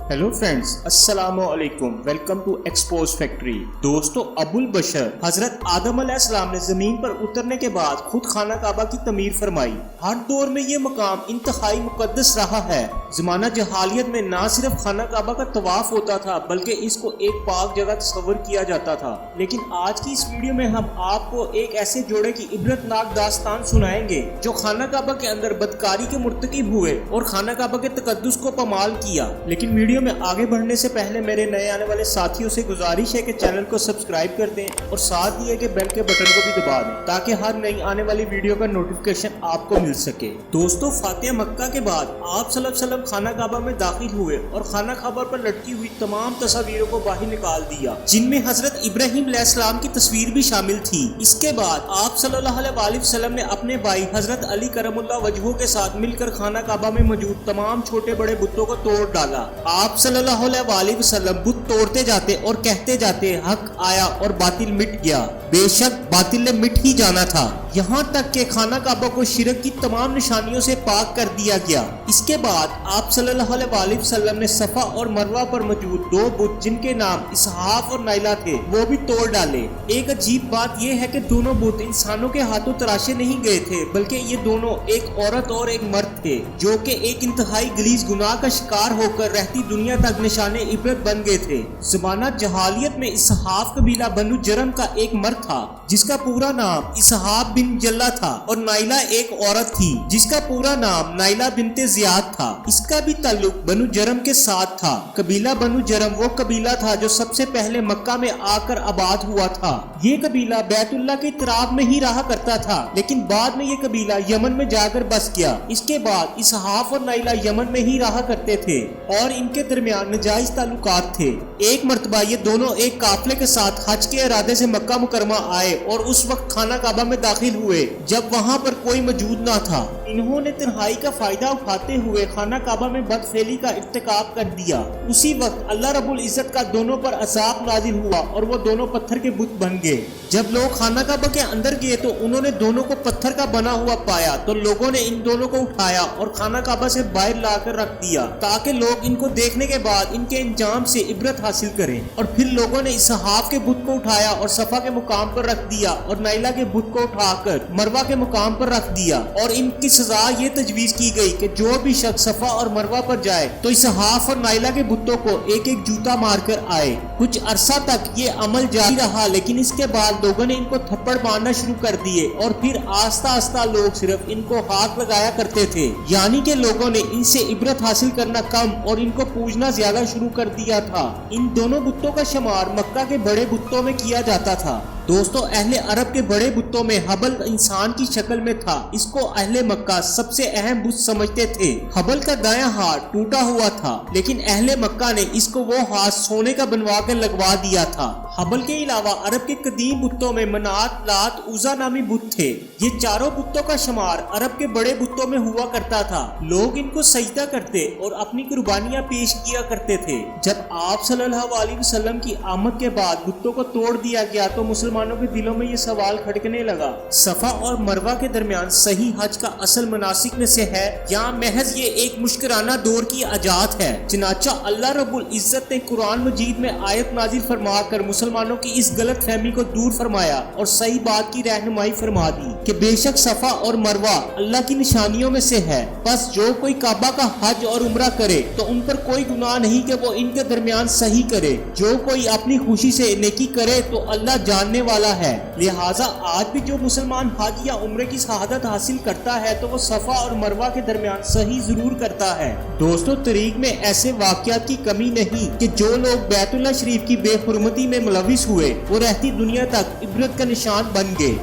Hello friends, अस्सलाम वालेकुम। Welcome to Expose Factory. दोस्तों, अबुल बशर हजरत आदम अलैहिस्सलाम ने जमीन पर उतरने के बाद खुद खाना काबा की तमीर फरमाई। हर दौर में ये मकाम इंतहाई मुकद्दस रहा है। जमाना जहालियत में ना सिर्फ खाना काबा का तवाफ होता था बल्कि इसको एक पाक जगह तस्वर किया जाता था। लेकिन आज की इस वीडियो में हम आपको एक ऐसे जोड़े की इबरतनाक दास्तान सुनाएंगे जो खाना काबा के अंदर बदकारी के मुर्तकिब हुए और खाना काबा के तकद्दुस को पमाल किया। लेकिन वीडियो में आगे बढ़ने से पहले मेरे नए आने वाले साथियों से गुजारिश है कि चैनल को सब्सक्राइब कर दें और साथ दिए गए बेल के बटन को भी दबा दें ताकि हर नई आने वाली वीडियो का नोटिफिकेशन आपको मिल सके। दोस्तों, फातिहा मक्का के बाद आप सल्लल्लाहु अलैहि वसल्लम खाना काबा में दाखिल हुए और खाना काबा पर लटकी हुई तमाम तस्वीरों को बाहर निकाल दिया, जिनमें हजरत इब्राहिम अलैहिस्सलाम की तस्वीर भी शामिल थी। इसके बाद आप सल्लल्लाहु अलैहि वसल्लम ने अपने भाई हजरत अली करमुल्लाह वजहू के साथ मिलकर खाना काबा में मौजूद तमाम छोटे बड़े बुतों को तोड़ डाला। आप सल्लल्लाहु अलैहि वसल्लम बुत तोड़ते जाते और कहते जाते, हक आया और बातिल मिट गया। बेशक बातिल ने मिट ही जाना था। यहाँ तक के खाना काबा को शिरक की तमाम निशानियों से पाक कर दिया गया। इसके बाद आप सल्लल्लाहु अलैहि वसल्लम ने सफा और मरवा पर मौजूद दो बुत जिनके नाम इसहाफ और नाइला थे वो भी तोड़ डाले। एक अजीब बात यह है कि दोनों बुत इंसानों के हाथों तराशे नहीं गए थे बल्कि ये दोनों एक औरत और एक मर्द थे जो कि एक इंतहाई गलीज गुनाह का शिकार होकर रहती दुनिया तक निशाने इबरत बन गए थे। ज़माना जहालियत में इसहाफ कबीला बनु जरम का एक मर्द था जिसका पूरा नाम इसहाफ बिन जल्ला था और नाइला एक औरत थी जिसका पूरा नाम नाइला बिनते जियाद था। इसका भी ताल्लुक बनु जरम के साथ था। कबीला बनु जरम वो कबीला था जो सबसे पहले मक्का में आकर आबाद हुआ था। ये कबीला बैतुल्लाह के इतराब में ही रहा करता था, लेकिन बाद में ये कबीला यमन में जाकर बस गया। इसके बाद इसहाफ और नाइला यमन में ही रहा करते थे और इनके दरमियान नजायज ताल्लुकात थे। एक मर्तबा ये दोनों एक काफले के साथ हज के इरादे से मक्का मुकरमा आए और उस वक्त खाना काबा में दाखिल हुए जब वहाँ पर कोई मौजूद ना था। इन्होंने तन्हाई का फायदा उठाते हुए खाना काबा में बदफेली का इर्तिकाब कर दिया। उसी वक्त अल्लाह रब्बुल इज्जत का दोनों पर अज़ाब नाजिल हुआ और वो दोनों पत्थर के बुत बन गए। जब लोग खाना काबा के अंदर गए तो उन्होंने दोनों को पत्थर का बना हुआ पाया तो लोगों ने इन दोनों को उठाया और खाना काबा से बाहर लाकर रख दिया ताकि लोग इनको देखने के बाद इनके इंजाम से इबरत हासिल करें। और फिर लोगों ने इसहाफ के बुत को उठाया और सफा के मुकाम पर रख दिया और नाइला के बुत को उठाकर मरवा के मुकाम पर रख दिया। और इनकी सजा ये तजवीज की गई कि जो भी शख्स सफा और मरवा पर जाए तो इसहाफ और नाइला के बुतों को एक एक जूता मारकर आए। कुछ अरसा तक ये अमल जारी रहा, लेकिन इसके बाद लोगों ने इनको थप्पड़ मारना शुरू कर दिए और फिर आस्ता आस्ता लोग सिर्फ इनको हाथ लगाया करते थे, यानी कि लोगों ने इनसे इबरत हासिल करना कम और इनको पूजना ज्यादा शुरू कर दिया था। इन दोनों बुतों का शुमार मक्का के बड़े बुतों में किया जाता था। दोस्तों, अहले अरब के बड़े बुतों में हबल इंसान की शक्ल में था। इसको अहले मक्का सबसे अहम बुत समझते थे। हबल का दायां हाथ टूटा हुआ था, लेकिन अहले मक्का ने इसको वो हाथ सोने का बनवा कर लगवा दिया था। हबल के अलावा अरब के कदीम बुतों में मनात, लात, उज़ा नामी बुत थे। ये चारों बुतों का शुमार अरब के बड़े बुतों में हुआ करता था। लोग इनको सजदा करते और अपनी कुर्बानियां पेश किया करते थे। जब आप सल्लल्लाहु अलैहि वसल्लम की आमद के बाद बुतों को तोड़ दिया गया तो मुसलमानों के दिलों में ये सवाल खड़कने लगा, सफा और मरवा के दरमियान सही हज का असल मनासिक में से है या महज ये एक मुश्किराना दौर की आजाद है। चनाचा अल्लाह रब्बुल इज्जत ने कुरान मजीद में आयत नाजिल फरमा कर मुसलमानों की इस गलत फहमी को दूर फरमाया और सही बात की रहनुमाई फरमा दी कि बेशक सफा और मरवा अल्लाह की निशानियों में से है। बस जो कोई काबा का हज और उम्रा करे तो उन पर कोई गुनाह नहीं कि वो इनके दरमियान सही करे। जो कोई अपनी खुशी से नेकी करे तो अल्लाह जानने वाला है। लिहाजा आज भी जो मुसलमान हज या उम्रे की शहादत हासिल करता है तो वो सफा और मरवा के दरमियान सही जरूर करता है। दोस्तों, तरीक में ऐसे वाकयात की कमी नहीं कि जो लोग बैतुल्लाह शरीफ की बेहुरमती में मुलविस हुए वो रहती दुनिया तक इबरत का निशान बन गए।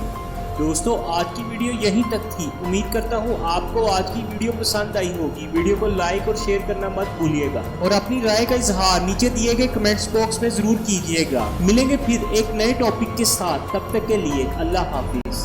दोस्तों, आज की वीडियो यहीं तक थी। उम्मीद करता हूँ आपको आज की वीडियो पसंद आई होगी। वीडियो को लाइक और शेयर करना मत भूलिएगा और अपनी राय का इजहार नीचे दिए गए कमेंट्स बॉक्स में जरूर कीजिएगा। मिलेंगे फिर एक नए टॉपिक के साथ, तब तक के लिए अल्लाह हाफिज।